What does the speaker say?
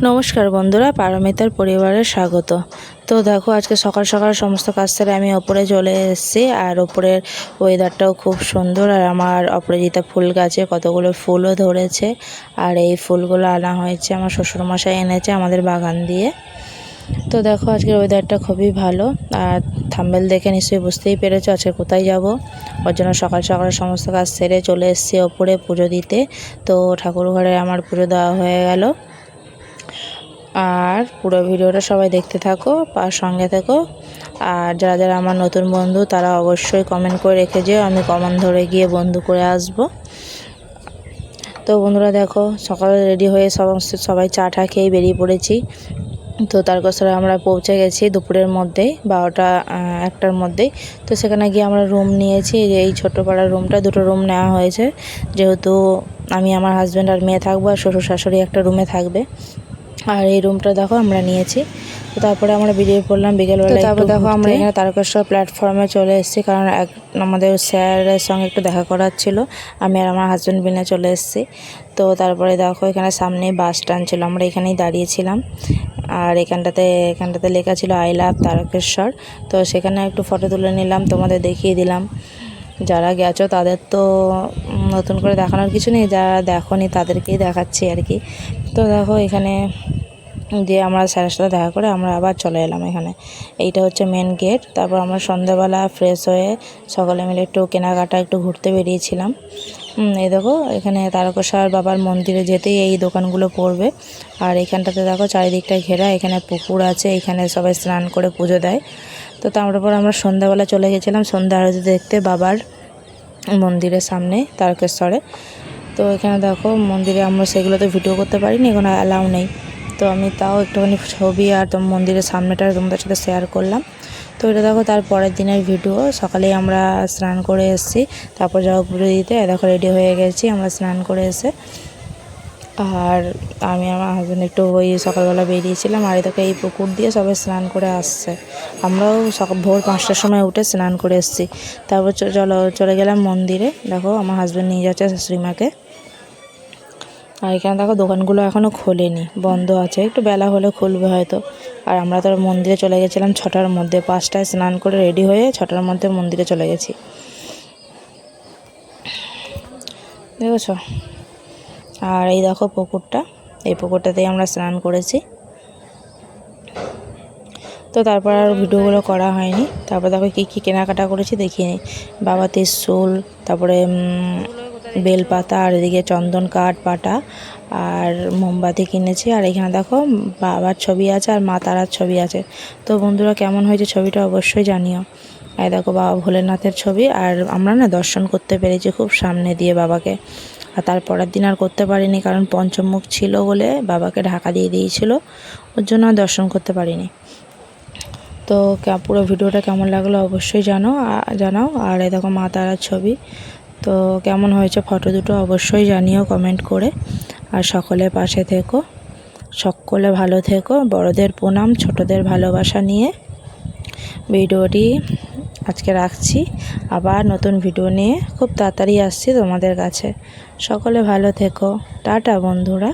নমস্কার বন্ধুরা, পারমিতার পরিবারে স্বাগত। তো দেখো, আজকে সকাল সকাল সমস্ত কাজ সেরে আমি ওপরে চলে এসেছি। আর ওপরের ওয়েদারটাও খুব সুন্দর। আর আমার অপরাজিতা ফুল গাছে কতগুলো ফুলও ধরেছে। আর এই ফুলগুলো আনা হয়েছে, আমার শ্বশুরমশাই এনেছে আমাদের বাগান দিয়ে। তো দেখো, আজকের ওয়েদারটা খুবই ভালো। আর থাম্বনেল দেখে নিশ্চয়ই বুঝতেই পেরেছো আজকে কোথায় যাব। ওর জন্য সকাল সকাল সমস্ত কাজ সেরে চলে এসেছি ওপরে পুজো দিতে। তো ঠাকুর ঘরে আমার পুজো দেওয়া হয়ে গেল। আর পুরো ভিডিওটা সবাই দেখতে থাকো, সঙ্গে থেকো। আর যারা যারা আমার নতুন বন্ধু তারা অবশ্যই কমেন্ট করে রেখে যেও, আমি কমেন্ট ধরে গিয়ে বন্ধু করে আসব। তো বন্ধুরা দেখো, সকালে রেডি হয়ে সবাই চা টা খেয়ে বেরিয়ে পড়েছি। তো তারকেশ্বরে আমরা পৌঁছে গেছি দুপুরের মধ্যেই, 12টা 1টার মধ্যেই। তো সেখানে গিয়ে আমরা রুম নিয়েছি। এই ছোট্ট পাড়ার রুমটা, দুটো রুম নেওয়া হয়েছে। যেহেতু আমি, আমার হাজব্যান্ড আর মেয়ে থাকবো, আর শ্বশুর শাশুড়ি একটা রুমে থাকবে। আর এই রুমটা দেখো আমরা নিয়েছি। তো তারপরে আমরা বেরিয়ে পড়লাম বিকেলবেলা। তারপর দেখো আমরা এখানে তারকেশ্বর প্ল্যাটফর্মে চলে এসেছি, কারণ আমাদের স্যারের সঙ্গে একটু দেখা করার ছিল। আমি আর আমার হাজব্যান্ড বিনে চলে এসেছি। তো তারপরে দেখো, এখানে সামনেই বাস স্ট্যান্ড ছিল, আমরা এখানেই দাঁড়িয়েছিলাম। আর এখানটাতে লেখা ছিল আই লাভ তারকেশ্বর। তো সেখানে একটু ফটো তুলে নিলাম, তোমাদের দেখিয়ে দিলাম। যারা গেছো তাদের তো নতুন করে দেখানোর কিছু নেই, যারা দেখোনি তাদেরকেই দেখাচ্ছি আর কি। তো দেখো, এখানে দিয়ে আমরা স্যারের সাথে দেখা করে আমরা আবার চলে এলাম এখানে। এইটা হচ্ছে মেন গেট। তারপর আমরা সন্ধ্যাবেলা ফ্রেশ হয়ে সকলে মিলে একটু কেনাকাটা, একটু ঘুরতে বেরিয়েছিলাম। এই দেখো, এখানে তারকেশ্বর বাবার মন্দিরে যেতেই এই দোকানগুলো পড়বে। আর এখানটাতে দেখো চারিদিকটা ঘেরা, এখানে পুকুর আছে, এখানে সবাই স্নান করে পুজো দেয়। তো তারপর আমরা সন্ধ্যাবেলা চলে গেছিলাম সন্ধ্যা আরতি দেখতে বাবার মন্দিরের সামনে তারকেশ্বরে। তো এখানে দেখো মন্দিরে আমরা সেগুলো তো ভিডিও করতে পারিনি, এখন অ্যালাউ নেই। তো আমি তাও একটুখানি ছবি আর মন্দিরের সামনেটা তোমাদের সাথে শেয়ার করলাম। তো এটা দেখো তার পরের দিনের ভিডিও। সকালেই আমরা স্নান করে এসেছি, তারপর যাবো পুজো দিতে। দেখো রেডি হয়ে গেছি আমরা স্নান করে এসে। আর আমি আমার হাজব্যান্ড একটু ওই সকালবেলা বেরিয়েছিলাম। আর দেখো এই পুকুর দিয়ে সবাই স্নান করে আসছে। আমরাও ভোর 5টার সময় উঠে স্নান করে এসেছি। তারপর চলে গেলাম মন্দিরে। দেখো আমার হাজব্যান্ড নিয়ে যাচ্ছে শাশুড়িমাকে। আর এখানে দেখো দোকানগুলো এখনও খোলেনি, বন্ধ আছে, একটু বেলা হলে খুলবে হয়তো। আর আমরা তো মন্দিরে চলে গেছিলাম 6টার মধ্যে, 5টায় স্নান করে রেডি হয়ে 6টার মধ্যে মন্দিরে চলে গেছি। দেখেছ? আর এই দেখো পুকুরটা, এই পুকুরটাতেই আমরা স্নান করেছি। তো তারপর আর ভিডিওগুলো করা হয়নি। তারপর দেখো কী কী কেনাকাটা করেছি দেখিয়ে নিই। বাবা ত্রিশূল, তারপরে বেলপাতা, আর এদিকে চন্দন কাঠ পাটা আর মোমবাতি কিনেছি। আর এখানে দেখো বাবার ছবি আছে আর মা তারার ছবি আছে। তো বন্ধুরা কেমন হয়েছে ছবিটা অবশ্যই জানিও। আর দেখো বাবা ভোলেনাথের ছবি। আর আমরা না দর্শন করতে পেরেছি খুব সামনে দিয়ে বাবাকে। আর তারপরের দিন আর করতে পারিনি, কারণ পঞ্চমুখ ছিল বলে বাবাকে ঢাকা দিয়ে দিয়েছিল, ওর জন্য আর দর্শন করতে পারিনি। তো পুরো ভিডিওটা কেমন লাগলো অবশ্যই জানাও। আর এই দেখো মা তারার ছবি। তো কেমন হয়েছে ফটো দুটো অবশ্যই জানিও কমেন্ট করে। আর সকলের পাশে থেকো, সকলে ভালো থেকো। বড়দের প্রণাম, ছোটদের ভালোবাসা নিয়ে ভিডিওটি আজকে রাখছি। আবার নতুন ভিডিও নিয়ে খুব তাড়াতাড়ি আসছি তোমাদের কাছে। সকলে ভালো থেকো। টাটা বন্ধুরা।